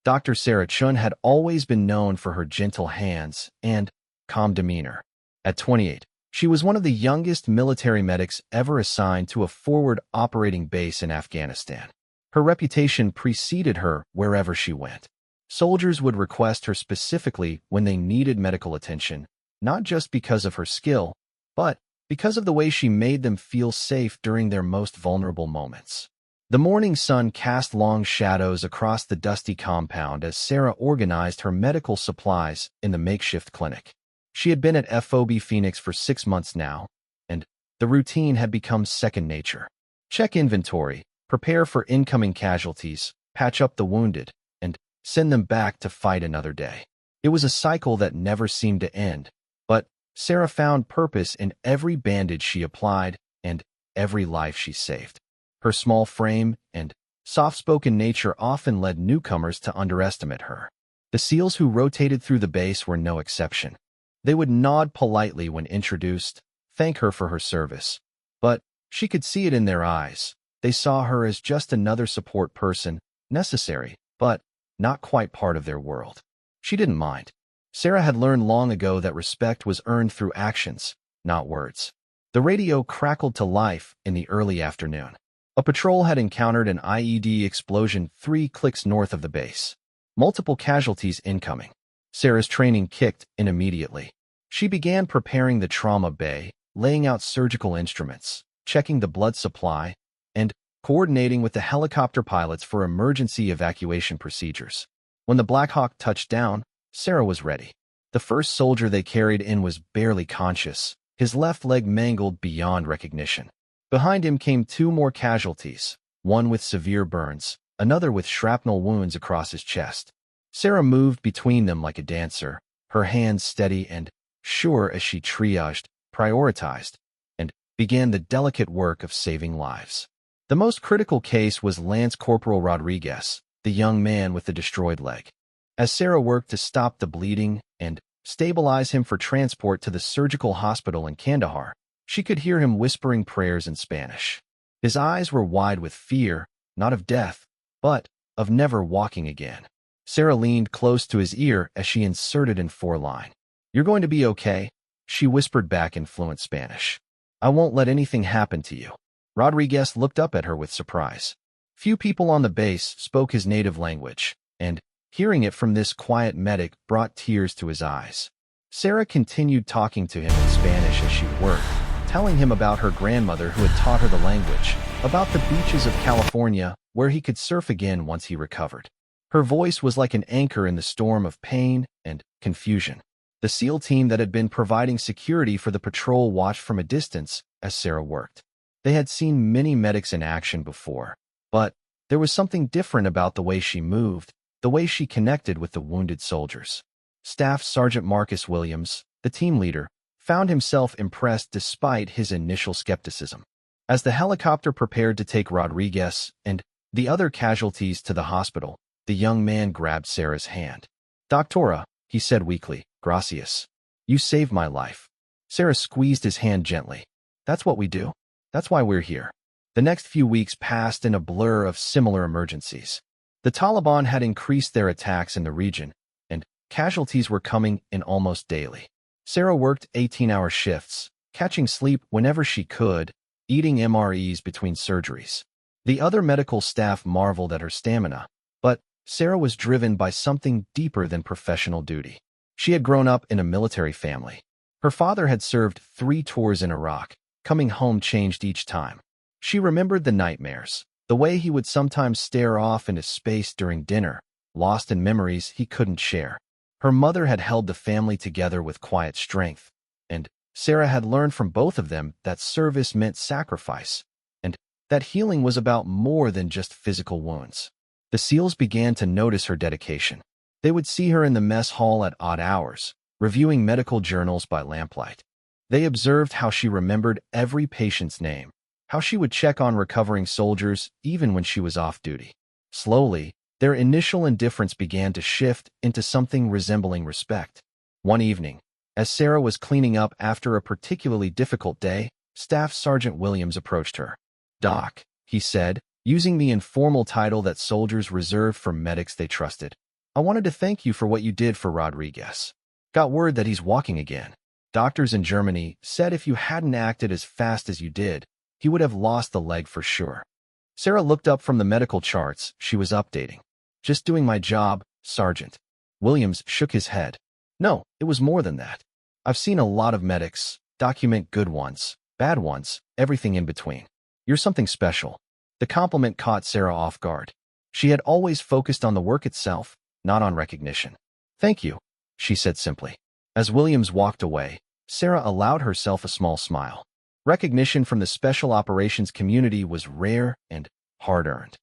Dr. Sarah Chun had always been known for her gentle hands and calm demeanor. At 28, she was one of the youngest military medics ever assigned to a forward operating base in Afghanistan. Her reputation preceded her wherever she went. Soldiers would request her specifically when they needed medical attention, not just because of her skill, but because of the way she made them feel safe during their most vulnerable moments. The morning sun cast long shadows across the dusty compound as Sarah organized her medical supplies in the makeshift clinic. She had been at FOB Phoenix for 6 months now, and the routine had become second nature. Check inventory, prepare for incoming casualties, patch up the wounded, and send them back to fight another day. It was a cycle that never seemed to end, but Sarah found purpose in every bandage she applied and every life she saved. Her small frame and soft-spoken nature often led newcomers to underestimate her. The SEALs who rotated through the base were no exception. They would nod politely when introduced, thank her for her service. But she could see it in their eyes. They saw her as just another support person, necessary, but not quite part of their world. She didn't mind. Sarah had learned long ago that respect was earned through actions, not words. The radio crackled to life in the early afternoon. A patrol had encountered an IED explosion 3 clicks north of the base. Multiple casualties incoming. Sarah's training kicked in immediately. She began preparing the trauma bay, laying out surgical instruments, checking the blood supply, and coordinating with the helicopter pilots for emergency evacuation procedures. When the Black Hawk touched down, Sarah was ready. The first soldier they carried in was barely conscious, his left leg mangled beyond recognition. Behind him came 2 more casualties, one with severe burns, another with shrapnel wounds across his chest. Sarah moved between them like a dancer, her hands steady and sure as she triaged, prioritized, and began the delicate work of saving lives. The most critical case was Lance Corporal Rodriguez, the young man with the destroyed leg. As Sarah worked to stop the bleeding and stabilize him for transport to the surgical hospital in Kandahar, she could hear him whispering prayers in Spanish. His eyes were wide with fear, not of death, but of never walking again. Sarah leaned close to his ear as she inserted in 4-line. "You're going to be okay," she whispered back in fluent Spanish. "I won't let anything happen to you." Rodriguez looked up at her with surprise. Few people on the base spoke his native language, and hearing it from this quiet medic brought tears to his eyes. Sarah continued talking to him in Spanish as she worked, telling him about her grandmother who had taught her the language, about the beaches of California where he could surf again once he recovered. Her voice was like an anchor in the storm of pain and confusion. The SEAL team that had been providing security for the patrol watched from a distance as Sarah worked. They had seen many medics in action before, but there was something different about the way she moved, the way she connected with the wounded soldiers. Staff Sergeant Marcus Williams, the team leader, found himself impressed despite his initial skepticism. As the helicopter prepared to take Rodriguez and the other casualties to the hospital, the young man grabbed Sarah's hand. "Doctora," he said weakly, "gracias. You saved my life." Sarah squeezed his hand gently. "That's what we do. That's why we're here." The next few weeks passed in a blur of similar emergencies. The Taliban had increased their attacks in the region, and casualties were coming in almost daily. Sarah worked 18-hour shifts, catching sleep whenever she could, eating MREs between surgeries. The other medical staff marveled at her stamina, but Sarah was driven by something deeper than professional duty. She had grown up in a military family. Her father had served 3 tours in Iraq, coming home changed each time. She remembered the nightmares, the way he would sometimes stare off into space during dinner, lost in memories he couldn't share. Her mother had held the family together with quiet strength, and Sarah had learned from both of them that service meant sacrifice, and that healing was about more than just physical wounds. The SEALs began to notice her dedication. They would see her in the mess hall at odd hours, reviewing medical journals by lamplight. They observed how she remembered every patient's name, how she would check on recovering soldiers even when she was off duty. Slowly, their initial indifference began to shift into something resembling respect. One evening, as Sarah was cleaning up after a particularly difficult day, Staff Sergeant Williams approached her. "Doc," he said, using the informal title that soldiers reserved for medics they trusted. I wanted to thank you for what you did for Rodriguez. Got word that he's walking again. Doctors in Germany said if you hadn't acted as fast as you did, he would have lost the leg for sure. Sarah looked up from the medical charts she was updating. Just doing my job, Sergeant. Williams shook his head. No, it was more than that. I've seen a lot of medics document good ones, bad ones, everything in between. You're something special. The compliment caught Sarah off guard. She had always focused on the work itself, not on recognition. Thank you, she said simply. As Williams walked away, Sarah allowed herself a small smile. Recognition from the special operations community was rare and hard-earned.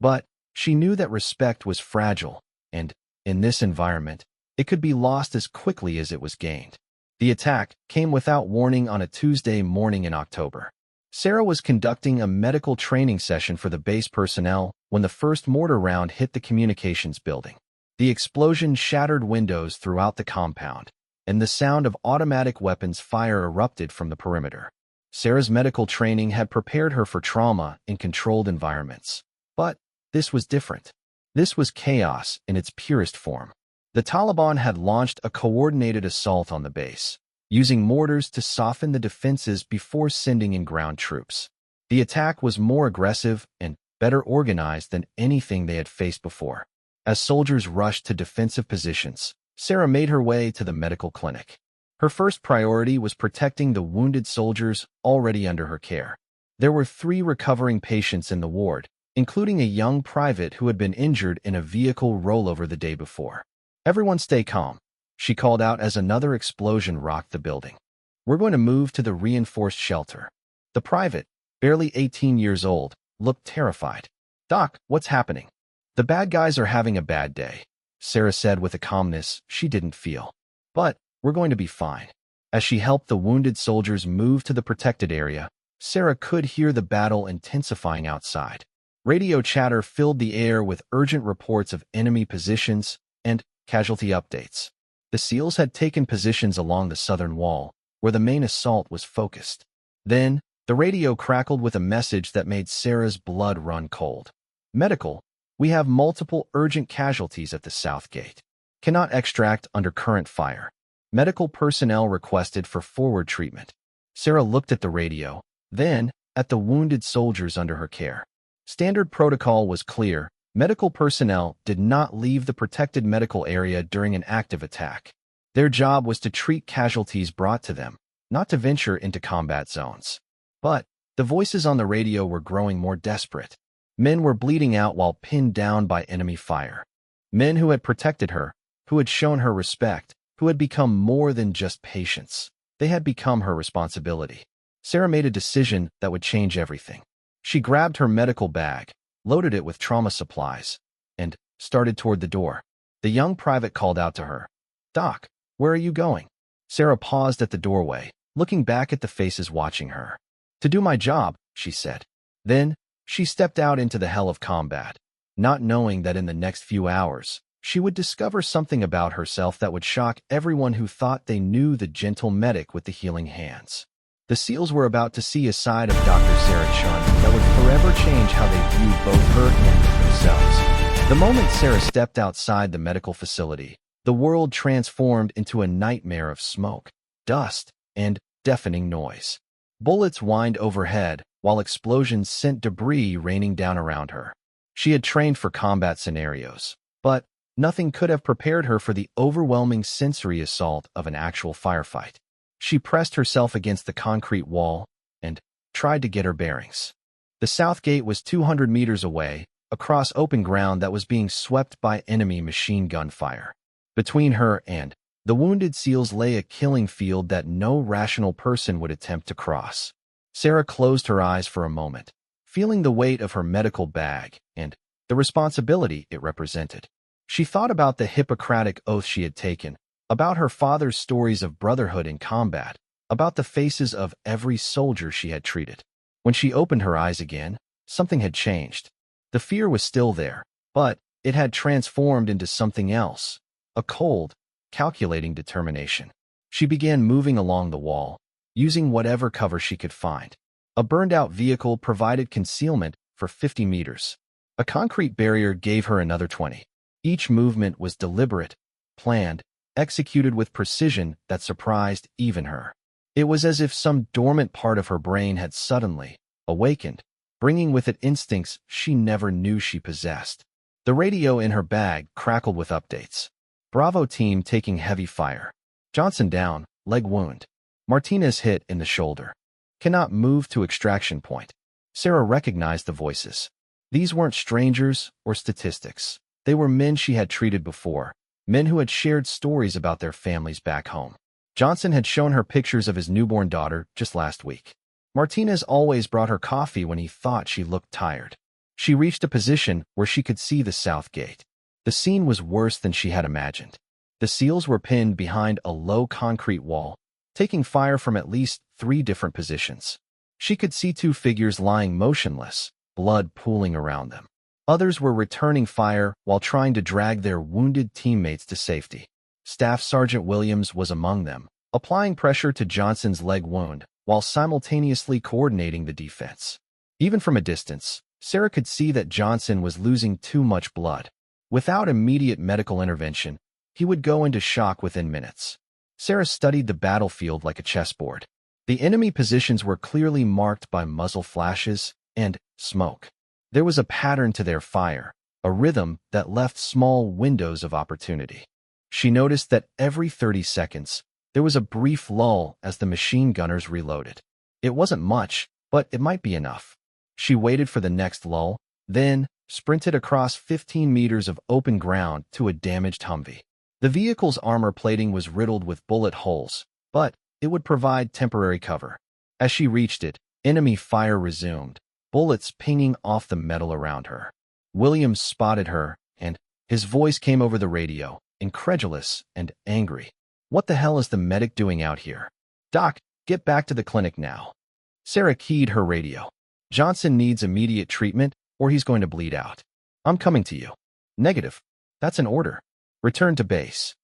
But she knew that respect was fragile, and, in this environment, it could be lost as quickly as it was gained. The attack came without warning on a Tuesday morning in October. Sarah was conducting a medical training session for the base personnel when the first mortar round hit the communications building. The explosion shattered windows throughout the compound, and the sound of automatic weapons fire erupted from the perimeter. Sarah's medical training had prepared her for trauma in controlled environments. But this was different. This was chaos in its purest form. The Taliban had launched a coordinated assault on the base, using mortars to soften the defenses before sending in ground troops. The attack was more aggressive and better organized than anything they had faced before. As soldiers rushed to defensive positions, Sarah made her way to the medical clinic. Her first priority was protecting the wounded soldiers already under her care. There were 3 recovering patients in the ward, including a young private who had been injured in a vehicle rollover the day before. Everyone stay calm, she called out as another explosion rocked the building. We're going to move to the reinforced shelter. The private, barely 18 years old, looked terrified. Doc, what's happening? The bad guys are having a bad day, Sarah said with a calmness she didn't feel. But we're going to be fine. As she helped the wounded soldiers move to the protected area, Sarah could hear the battle intensifying outside. Radio chatter filled the air with urgent reports of enemy positions and casualty updates. The SEALs had taken positions along the southern wall, where the main assault was focused. Then, the radio crackled with a message that made Sarah's blood run cold. Medical, we have multiple urgent casualties at the south gate. Cannot extract under current fire. Medical personnel requested for forward treatment. Sarah looked at the radio, then at the wounded soldiers under her care. Standard protocol was clear. Medical personnel did not leave the protected medical area during an active attack. Their job was to treat casualties brought to them, not to venture into combat zones. But the voices on the radio were growing more desperate. Men were bleeding out while pinned down by enemy fire. Men who had protected her, who had shown her respect, who had become more than just patients. They had become her responsibility. Sarah made a decision that would change everything. She grabbed her medical bag, loaded it with trauma supplies, and started toward the door. The young private called out to her, Doc, where are you going? Sarah paused at the doorway, looking back at the faces watching her. To do my job, she said. Then, she stepped out into the hell of combat, not knowing that in the next few hours, she would discover something about herself that would shock everyone who thought they knew the gentle medic with the healing hands. The SEALs were about to see a side of Dr. Sarah Chun that would forever change how they viewed both her and themselves. The moment Sarah stepped outside the medical facility, the world transformed into a nightmare of smoke, dust, and deafening noise. Bullets whined overhead, while explosions sent debris raining down around her. She had trained for combat scenarios, but nothing could have prepared her for the overwhelming sensory assault of an actual firefight. She pressed herself against the concrete wall and tried to get her bearings. The south gate was 200 meters away, across open ground that was being swept by enemy machine gun fire. Between her and the wounded SEALs lay a killing field that no rational person would attempt to cross. Sarah closed her eyes for a moment, feeling the weight of her medical bag and the responsibility it represented. She thought about the Hippocratic oath she had taken, about her father's stories of brotherhood in combat, about the faces of every soldier she had treated. When she opened her eyes again, something had changed. The fear was still there, but it had transformed into something else, a cold, calculating determination. She began moving along the wall, using whatever cover she could find. A burned-out vehicle provided concealment for 50 meters. A concrete barrier gave her another 20. Each movement was deliberate, planned, executed with precision that surprised even her. It was as if some dormant part of her brain had suddenly awakened, bringing with it instincts she never knew she possessed. The radio in her bag crackled with updates. Bravo team taking heavy fire. Johnson down, leg wound. Martinez hit in the shoulder. Cannot move to extraction point. Sarah recognized the voices. These weren't strangers or statistics. They were men she had treated before, men who had shared stories about their families back home. Johnson had shown her pictures of his newborn daughter just last week. Martinez always brought her coffee when he thought she looked tired. She reached a position where she could see the south gate. The scene was worse than she had imagined. The SEALs were pinned behind a low concrete wall, taking fire from at least 3 different positions. She could see 2 figures lying motionless, blood pooling around them. Others were returning fire while trying to drag their wounded teammates to safety. Staff Sergeant Williams was among them, applying pressure to Johnson's leg wound while simultaneously coordinating the defense. Even from a distance, Sarah could see that Johnson was losing too much blood. Without immediate medical intervention, he would go into shock within minutes. Sarah studied the battlefield like a chessboard. The enemy positions were clearly marked by muzzle flashes and smoke. There was a pattern to their fire, a rhythm that left small windows of opportunity. She noticed that every 30 seconds, there was a brief lull as the machine gunners reloaded. It wasn't much, but it might be enough. She waited for the next lull, then sprinted across 15 meters of open ground to a damaged Humvee. The vehicle's armor plating was riddled with bullet holes, but it would provide temporary cover. As she reached it, enemy fire resumed, bullets pinging off the metal around her. Williams spotted her, and his voice came over the radio, incredulous and angry. "What the hell is the medic doing out here? Doc, get back to the clinic now." Sarah keyed her radio. "Johnson needs immediate treatment, or he's going to bleed out. I'm coming to you." "Negative. That's an order. Return to base."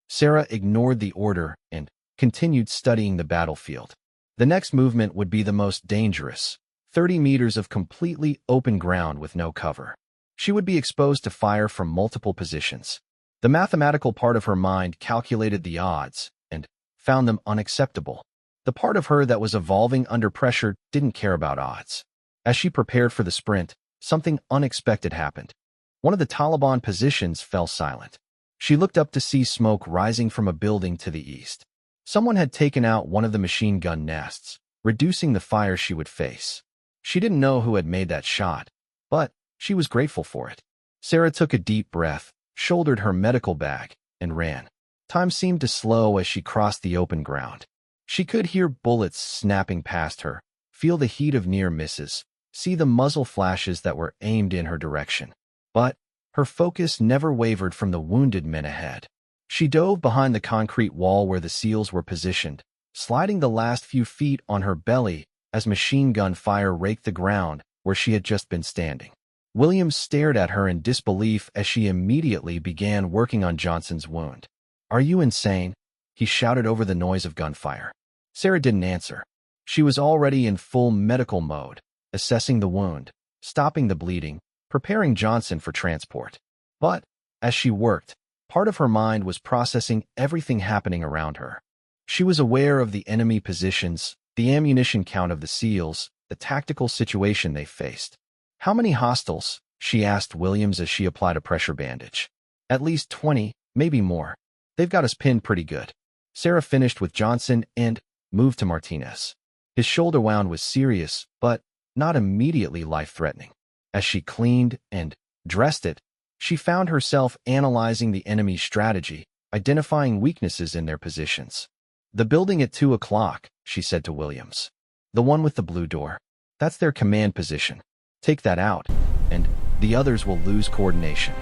Sarah ignored the order and continued studying the battlefield. The next movement would be the most dangerous, 30 meters of completely open ground with no cover. She would be exposed to fire from multiple positions. The mathematical part of her mind calculated the odds and found them unacceptable. The part of her that was evolving under pressure didn't care about odds. As she prepared for the sprint, something unexpected happened. One of the Taliban positions fell silent. She looked up to see smoke rising from a building to the east. Someone had taken out one of the machine gun nests, reducing the fire she would face. She didn't know who had made that shot, but she was grateful for it. Sarah took a deep breath, shouldered her medical bag, and ran. Time seemed to slow as she crossed the open ground. She could hear bullets snapping past her, feel the heat of near misses, see the muzzle flashes that were aimed in her direction. But her focus never wavered from the wounded men ahead. She dove behind the concrete wall where the SEALs were positioned, sliding the last few feet on her belly as machine gun fire raked the ground where she had just been standing. Williams stared at her in disbelief as she immediately began working on Johnson's wound. "Are you insane?" he shouted over the noise of gunfire. Sarah didn't answer. She was already in full medical mode, assessing the wound, stopping the bleeding, preparing Johnson for transport. But as she worked, part of her mind was processing everything happening around her. She was aware of the enemy positions, the ammunition count of the SEALs, the tactical situation they faced. "How many hostiles?" she asked Williams as she applied a pressure bandage. "At least 20, maybe more. They've got us pinned pretty good." Sarah finished with Johnson and moved to Martinez. His shoulder wound was serious, but not immediately life-threatening. As she cleaned and dressed it, she found herself analyzing the enemy's strategy, identifying weaknesses in their positions. "The building at 2 o'clock, she said to Williams. "The one with the blue door. That's their command position. Take that out, and the others will lose coordination."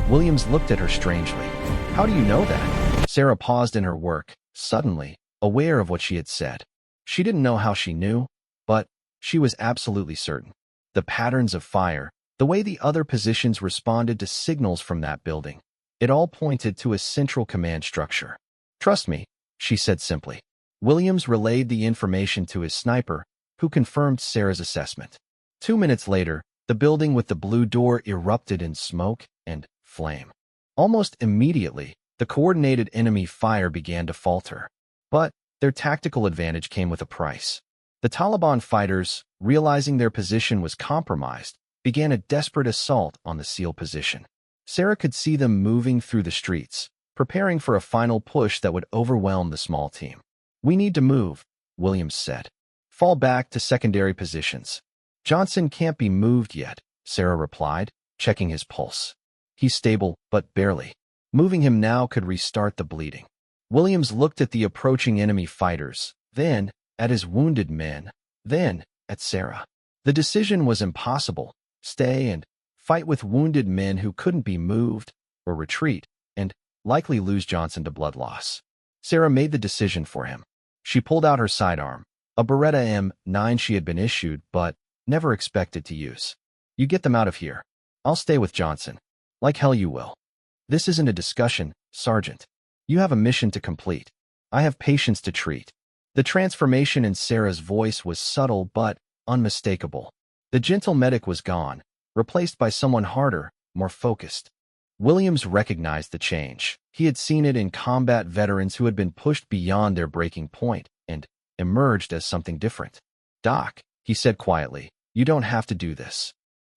Williams looked at her strangely. "How do you know that?" Sarah paused in her work, suddenly aware of what she had said. She didn't know how she knew, but she was absolutely certain. The patterns of fire, the way the other positions responded to signals from that building, it all pointed to a central command structure. "Trust me," she said simply. Williams relayed the information to his sniper, who confirmed Sarah's assessment. 2 minutes later, the building with the blue door erupted in smoke and flame. Almost immediately, the coordinated enemy fire began to falter. But their tactical advantage came with a price. The Taliban fighters, realizing their position was compromised, began a desperate assault on the SEAL position. Sarah could see them moving through the streets, preparing for a final push that would overwhelm the small team. "We need to move," Williams said. "Fall back to secondary positions." "Johnson can't be moved yet," Sarah replied, checking his pulse. "He's stable, but barely. Moving him now could restart the bleeding." Williams looked at the approaching enemy fighters, then at his wounded men, then at Sarah. The decision was impossible: stay and fight with wounded men who couldn't be moved, or retreat and likely lose Johnson to blood loss. Sarah made the decision for him. She pulled out her sidearm, a Beretta M9 she had been issued but never expected to use. "You get them out of here. I'll stay with Johnson." "Like hell you will." "This isn't a discussion, Sergeant. You have a mission to complete. I have patients to treat." The transformation in Sarah's voice was subtle but unmistakable. The gentle medic was gone, replaced by someone harder, more focused. Williams recognized the change. He had seen it in combat veterans who had been pushed beyond their breaking point and emerged as something different. "Doc," he said quietly, "you don't have to do this."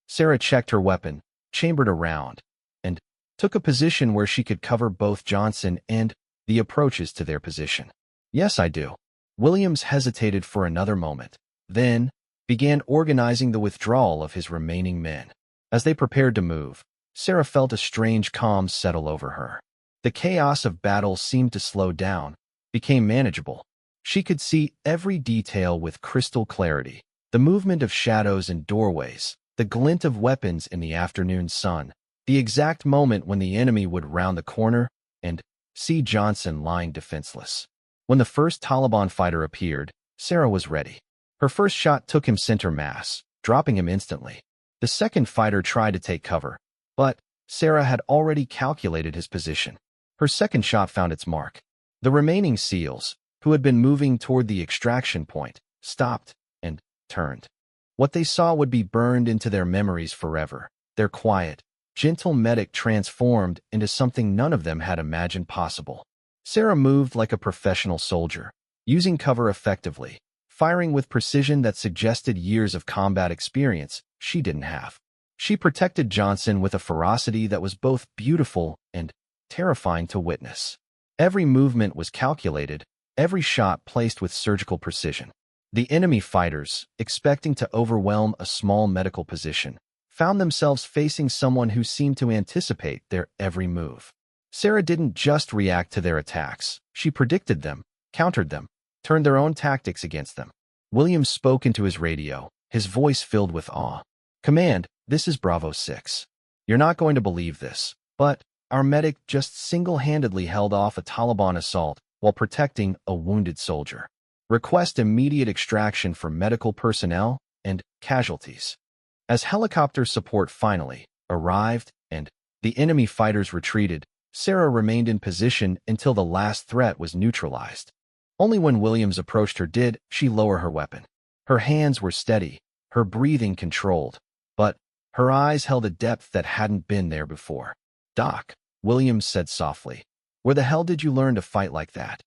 Sarah checked her weapon, chambered around, and took a position where she could cover both Johnson and the approaches to their position. "Yes, I do." Williams hesitated for another moment, then began organizing the withdrawal of his remaining men. As they prepared to move, Sarah felt a strange calm settle over her. The chaos of battle seemed to slow down, became manageable. She could see every detail with crystal clarity: the movement of shadows in doorways, the glint of weapons in the afternoon sun, the exact moment when the enemy would round the corner and see Johnson lying defenseless. When the first Taliban fighter appeared, Sarah was ready. Her first shot took him center mass, dropping him instantly. The second fighter tried to take cover, but Sarah had already calculated his position. Her second shot found its mark. The remaining SEALs, who had been moving toward the extraction point, stopped and turned. What they saw would be burned into their memories forever. Their quiet, gentle medic transformed into something none of them had imagined possible. Sarah moved like a professional soldier, using cover effectively, firing with precision that suggested years of combat experience she didn't have. She protected Johnson with a ferocity that was both beautiful and terrifying to witness. Every movement was calculated, every shot placed with surgical precision. The enemy fighters, expecting to overwhelm a small medical position, found themselves facing someone who seemed to anticipate their every move. Sarah didn't just react to their attacks. She predicted them, countered them, turned their own tactics against them. Williams spoke into his radio, his voice filled with awe. "Command, this is Bravo 6. You're not going to believe this, but our medic just single-handedly held off a Taliban assault while protecting a wounded soldier. Request immediate extraction for medical personnel and casualties." As helicopter support finally arrived and the enemy fighters retreated, Sarah remained in position until the last threat was neutralized. Only when Williams approached her did she lower her weapon. Her hands were steady, her breathing controlled, but her eyes held a depth that hadn't been there before. "Doc," Williams said softly, "where the hell did you learn to fight like that?"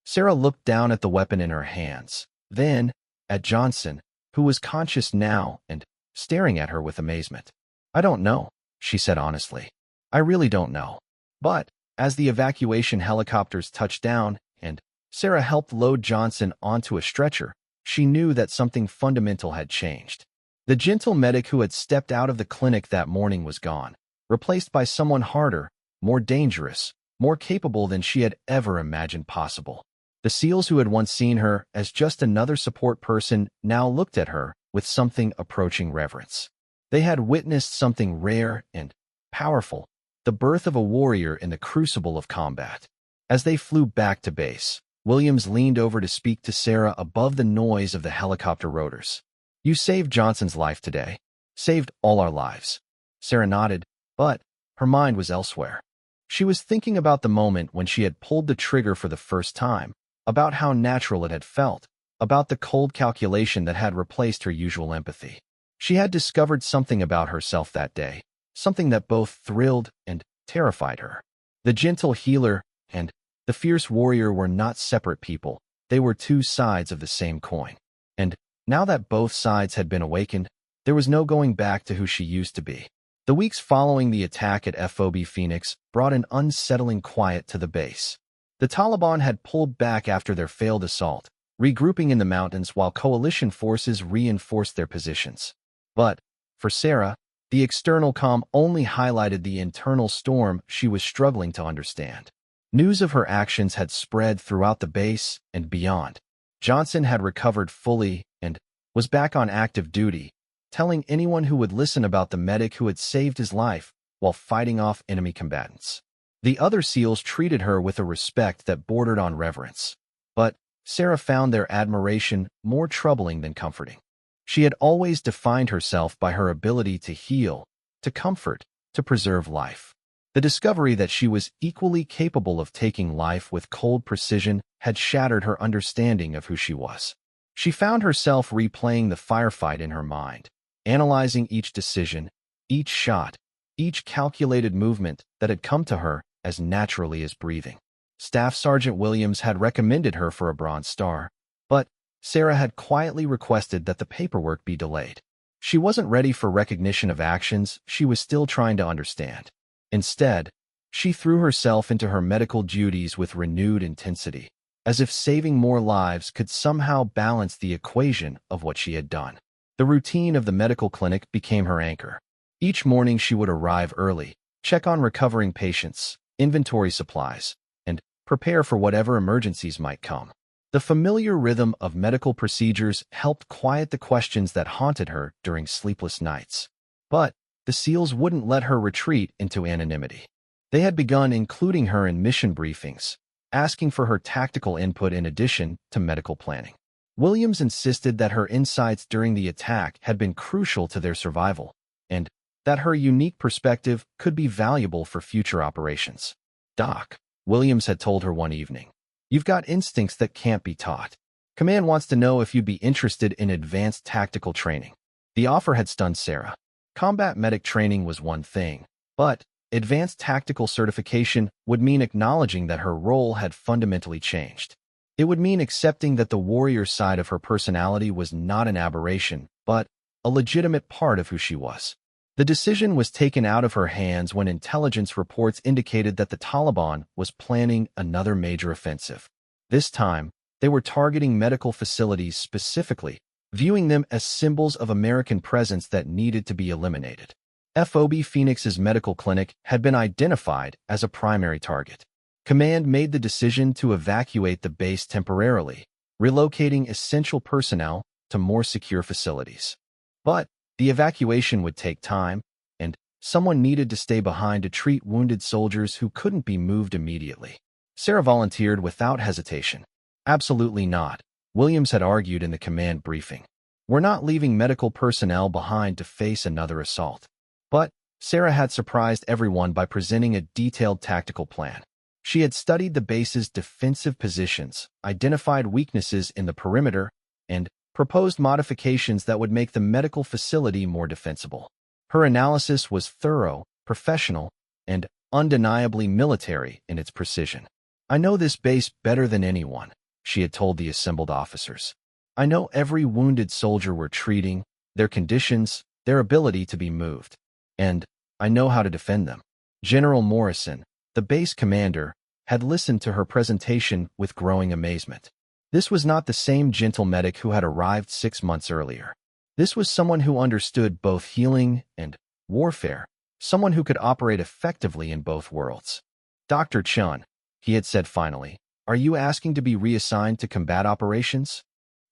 Sarah looked down at the weapon in her hands, then at Johnson, who was conscious now and staring at her with amazement. "I don't know," she said honestly. "I really don't know." But as the evacuation helicopters touched down and Sarah helped load Johnson onto a stretcher, she knew that something fundamental had changed. The gentle medic who had stepped out of the clinic that morning was gone, replaced by someone harder, more dangerous, more capable than she had ever imagined possible. The SEALs who had once seen her as just another support person now looked at her with something approaching reverence. They had witnessed something rare and powerful, the birth of a warrior in the crucible of combat. As they flew back to base, Williams leaned over to speak to Sarah above the noise of the helicopter rotors. "You saved Johnson's life today. Saved all our lives." Sarah nodded, but her mind was elsewhere. She was thinking about the moment when she had pulled the trigger for the first time, about how natural it had felt, about the cold calculation that had replaced her usual empathy. She had discovered something about herself that day, something that both thrilled and terrified her. The gentle healer and the fierce warrior were not separate people. They were two sides of the same coin. And now that both sides had been awakened, there was no going back to who she used to be. The weeks following the attack at FOB Phoenix brought an unsettling quiet to the base. The Taliban had pulled back after their failed assault, regrouping in the mountains while coalition forces reinforced their positions. But, for Sarah, the external calm only highlighted the internal storm she was struggling to understand. News of her actions had spread throughout the base and beyond. Johnson had recovered fully and was back on active duty, telling anyone who would listen about the medic who had saved his life while fighting off enemy combatants. The other SEALs treated her with a respect that bordered on reverence. But Sarah found their admiration more troubling than comforting. She had always defined herself by her ability to heal, to comfort, to preserve life. The discovery that she was equally capable of taking life with cold precision had shattered her understanding of who she was. She found herself replaying the firefight in her mind, analyzing each decision, each shot, each calculated movement that had come to her as naturally as breathing. Staff Sergeant Williams had recommended her for a Bronze Star, but Sarah had quietly requested that the paperwork be delayed. She wasn't ready for recognition of actions she was still trying to understand. Instead, she threw herself into her medical duties with renewed intensity, as if saving more lives could somehow balance the equation of what she had done. The routine of the medical clinic became her anchor. Each morning she would arrive early, check on recovering patients, inventory supplies, and prepare for whatever emergencies might come. The familiar rhythm of medical procedures helped quiet the questions that haunted her during sleepless nights. But the SEALs wouldn't let her retreat into anonymity. They had begun including her in mission briefings, asking for her tactical input in addition to medical planning. Williams insisted that her insights during the attack had been crucial to their survival, and that her unique perspective could be valuable for future operations. "Doc," Williams had told her one evening, "you've got instincts that can't be taught. Command wants to know if you'd be interested in advanced tactical training." The offer had stunned Sarah. Combat medic training was one thing, but advanced tactical certification would mean acknowledging that her role had fundamentally changed. It would mean accepting that the warrior side of her personality was not an aberration, but a legitimate part of who she was. The decision was taken out of her hands when intelligence reports indicated that the Taliban was planning another major offensive. This time, they were targeting medical facilities specifically, viewing them as symbols of American presence that needed to be eliminated. FOB Phoenix's medical clinic had been identified as a primary target. Command made the decision to evacuate the base temporarily, relocating essential personnel to more secure facilities. But the evacuation would take time, and someone needed to stay behind to treat wounded soldiers who couldn't be moved immediately. Sarah volunteered without hesitation. "Absolutely not," Williams had argued in the command briefing. "We're not leaving medical personnel behind to face another assault." But Sarah had surprised everyone by presenting a detailed tactical plan. She had studied the base's defensive positions, identified weaknesses in the perimeter, and proposed modifications that would make the medical facility more defensible. Her analysis was thorough, professional, and undeniably military in its precision. "I know this base better than anyone," she had told the assembled officers. "I know every wounded soldier we're treating, their conditions, their ability to be moved. And I know how to defend them." General Morrison, the base commander, had listened to her presentation with growing amazement. This was not the same gentle medic who had arrived 6 months earlier. This was someone who understood both healing and warfare, someone who could operate effectively in both worlds. "Dr. Chun," he had said finally, "are you asking to be reassigned to combat operations?"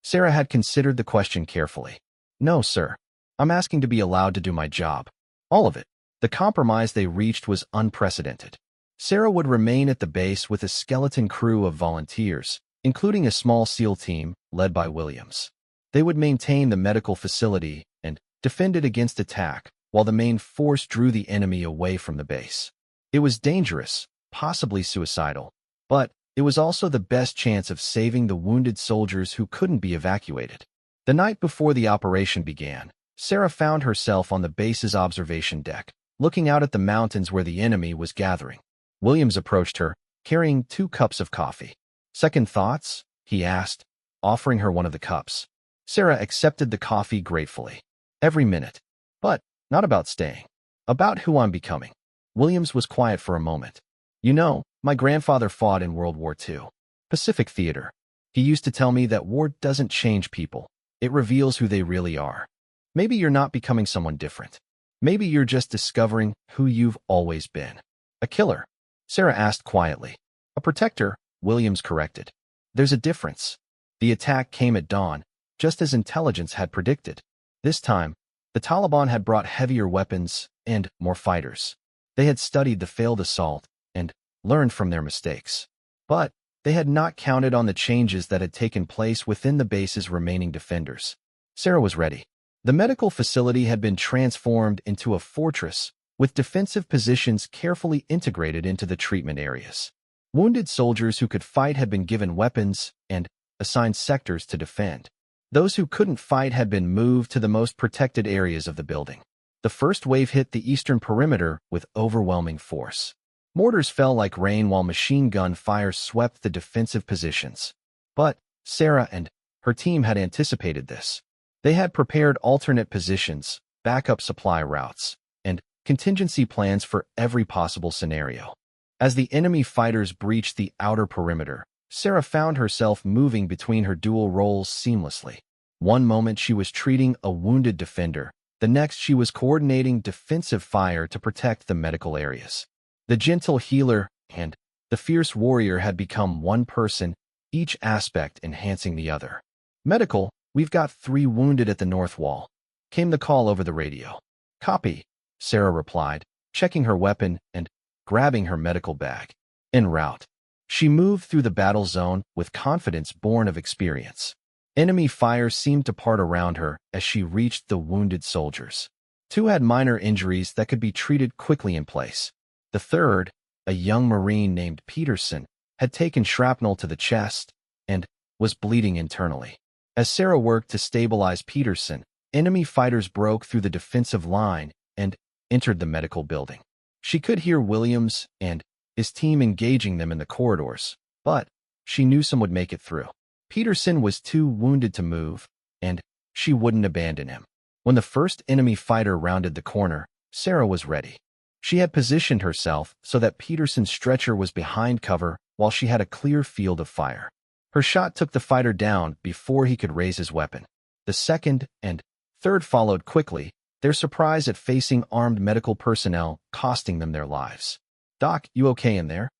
Sarah had considered the question carefully. "No, sir. I'm asking to be allowed to do my job. All of it." The compromise they reached was unprecedented. Sarah would remain at the base with a skeleton crew of volunteers, including a small SEAL team led by Williams. They would maintain the medical facility and defend it against attack, while the main force drew the enemy away from the base. It was dangerous, possibly suicidal, but it was also the best chance of saving the wounded soldiers who couldn't be evacuated. The night before the operation began, Sarah found herself on the base's observation deck, looking out at the mountains where the enemy was gathering. Williams approached her, carrying 2 cups of coffee. "Second thoughts?" he asked, offering her one of the cups. Sarah accepted the coffee gratefully. "Every minute. But not about staying. About who I'm becoming." Williams was quiet for a moment. "You know, my grandfather fought in World War II. Pacific Theater. He used to tell me that war doesn't change people. It reveals who they really are. Maybe you're not becoming someone different. Maybe you're just discovering who you've always been." "A killer?" Sarah asked quietly. "A protector," Williams corrected. "There's a difference." The attack came at dawn, just as intelligence had predicted. This time, the Taliban had brought heavier weapons and more fighters. They had studied the failed assault and learned from their mistakes. But they had not counted on the changes that had taken place within the base's remaining defenders. Sarah was ready. The medical facility had been transformed into a fortress, with defensive positions carefully integrated into the treatment areas. Wounded soldiers who could fight had been given weapons and assigned sectors to defend. Those who couldn't fight had been moved to the most protected areas of the building. The first wave hit the eastern perimeter with overwhelming force. Mortars fell like rain while machine gun fire swept the defensive positions. But Sarah and her team had anticipated this. They had prepared alternate positions, backup supply routes, and contingency plans for every possible scenario. As the enemy fighters breached the outer perimeter, Sarah found herself moving between her dual roles seamlessly. One moment she was treating a wounded defender, the next she was coordinating defensive fire to protect the medical areas. The gentle healer and the fierce warrior had become one person, each aspect enhancing the other. "Medical, we've got 3 wounded at the north wall," came the call over the radio. "Copy," Sarah replied, checking her weapon and grabbing her medical bag. En route, she moved through the battle zone with confidence born of experience. Enemy fire seemed to part around her as she reached the wounded soldiers. 2 had minor injuries that could be treated quickly in place. The third, a young Marine named Peterson, had taken shrapnel to the chest and was bleeding internally. As Sarah worked to stabilize Peterson, enemy fighters broke through the defensive line and entered the medical building. She could hear Williams and his team engaging them in the corridors, but she knew some would make it through. Peterson was too wounded to move, and she wouldn't abandon him. When the first enemy fighter rounded the corner, Sarah was ready. She had positioned herself so that Peterson's stretcher was behind cover while she had a clear field of fire. Her shot took the fighter down before he could raise his weapon. The second and third followed quickly, their surprise at facing armed medical personnel costing them their lives. "Doc, you okay in there?"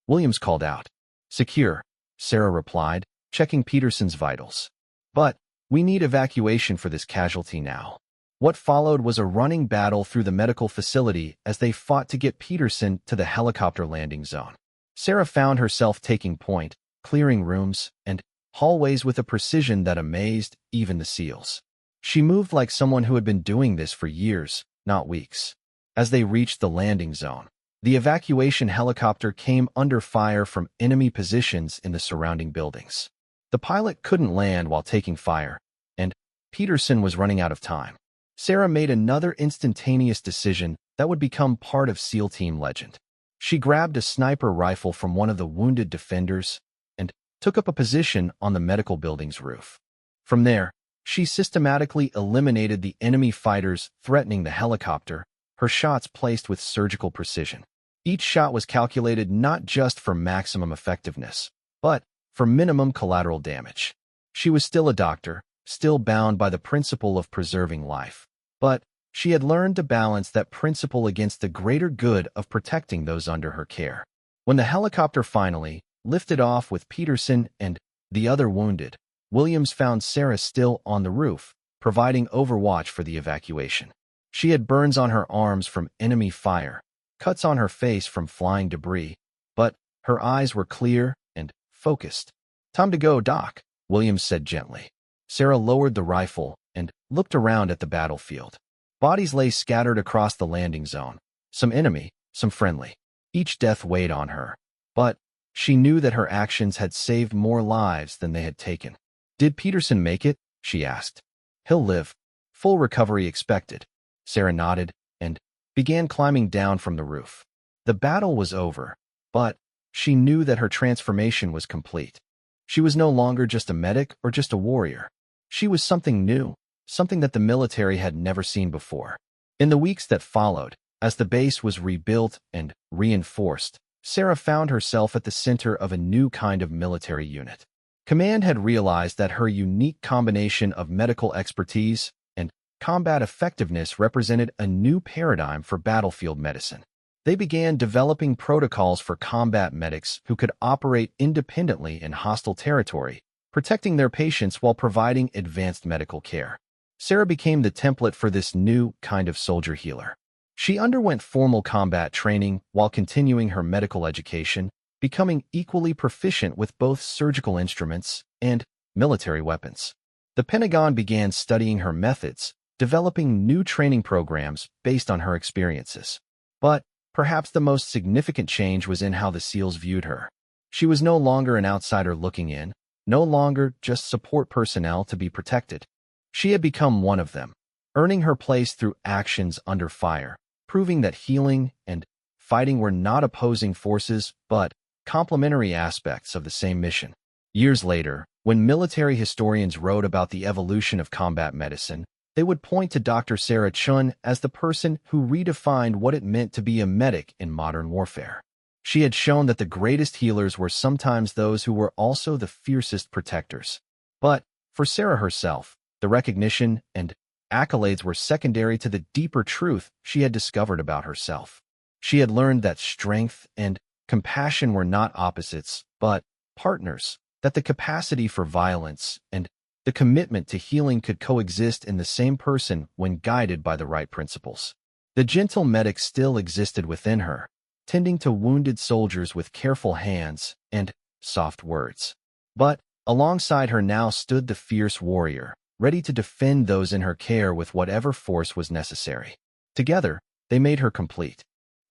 Williams called out. "Secure," Sarah replied, checking Peterson's vitals. "But we need evacuation for this casualty now." What followed was a running battle through the medical facility as they fought to get Peterson to the helicopter landing zone. Sarah found herself taking point, clearing rooms and hallways with a precision that amazed even the SEALs. She moved like someone who had been doing this for years, not weeks. As they reached the landing zone, the evacuation helicopter came under fire from enemy positions in the surrounding buildings. The pilot couldn't land while taking fire, and Peterson was running out of time. Sarah made another instantaneous decision that would become part of SEAL Team legend. She grabbed a sniper rifle from one of the wounded defenders and took up a position on the medical building's roof. From there, she systematically eliminated the enemy fighters threatening the helicopter, her shots placed with surgical precision. Each shot was calculated not just for maximum effectiveness, but for minimum collateral damage. She was still a doctor, still bound by the principle of preserving life. But she had learned to balance that principle against the greater good of protecting those under her care. When the helicopter finally lifted off with Peterson and the other wounded, Williams found Sarah still on the roof, providing overwatch for the evacuation. She had burns on her arms from enemy fire, cuts on her face from flying debris, but her eyes were clear and focused. "Time to go, Doc," Williams said gently. Sarah lowered the rifle and looked around at the battlefield. Bodies lay scattered across the landing zone, some enemy, some friendly. Each death weighed on her, but she knew that her actions had saved more lives than they had taken. "Did Peterson make it?" she asked. "He'll live. Full recovery expected." Sarah nodded, and began climbing down from the roof. The battle was over, but she knew that her transformation was complete. She was no longer just a medic or just a warrior. She was something new, something that the military had never seen before. In the weeks that followed, as the base was rebuilt and reinforced, Sarah found herself at the center of a new kind of military unit. Command had realized that her unique combination of medical expertise and combat effectiveness represented a new paradigm for battlefield medicine. They began developing protocols for combat medics who could operate independently in hostile territory, protecting their patients while providing advanced medical care. Sarah became the template for this new kind of soldier healer. She underwent formal combat training while continuing her medical education, becoming equally proficient with both surgical instruments and military weapons. The Pentagon began studying her methods, developing new training programs based on her experiences. But perhaps the most significant change was in how the SEALs viewed her. She was no longer an outsider looking in, no longer just support personnel to be protected. She had become one of them, earning her place through actions under fire, proving that healing and fighting were not opposing forces but complementary aspects of the same mission. Years later, when military historians wrote about the evolution of combat medicine, they would point to Dr. Sarah Chun as the person who redefined what it meant to be a medic in modern warfare. She had shown that the greatest healers were sometimes those who were also the fiercest protectors. But for Sarah herself, the recognition and accolades were secondary to the deeper truth she had discovered about herself. She had learned that strength and compassion were not opposites, but partners, that the capacity for violence and the commitment to healing could coexist in the same person when guided by the right principles. The gentle medic still existed within her, tending to wounded soldiers with careful hands and soft words. But alongside her now stood the fierce warrior, ready to defend those in her care with whatever force was necessary. Together, they made her complete.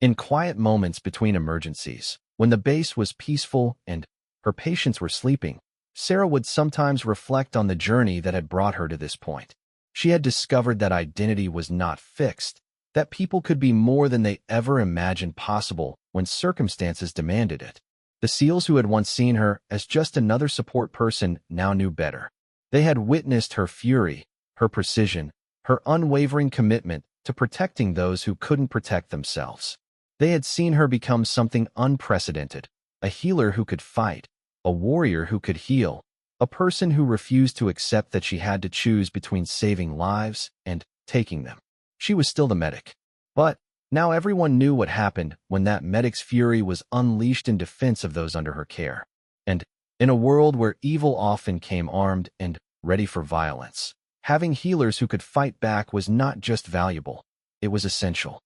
In quiet moments between emergencies, when the base was peaceful and her patients were sleeping, Sarah would sometimes reflect on the journey that had brought her to this point. She had discovered that identity was not fixed, that people could be more than they ever imagined possible when circumstances demanded it. The SEALs who had once seen her as just another support person now knew better. They had witnessed her fury, her precision, her unwavering commitment to protecting those who couldn't protect themselves. They had seen her become something unprecedented, a healer who could fight, a warrior who could heal, a person who refused to accept that she had to choose between saving lives and taking them. She was still the medic. But now everyone knew what happened when that medic's fury was unleashed in defense of those under her care. And in a world where evil often came armed and ready for violence, having healers who could fight back was not just valuable, it was essential.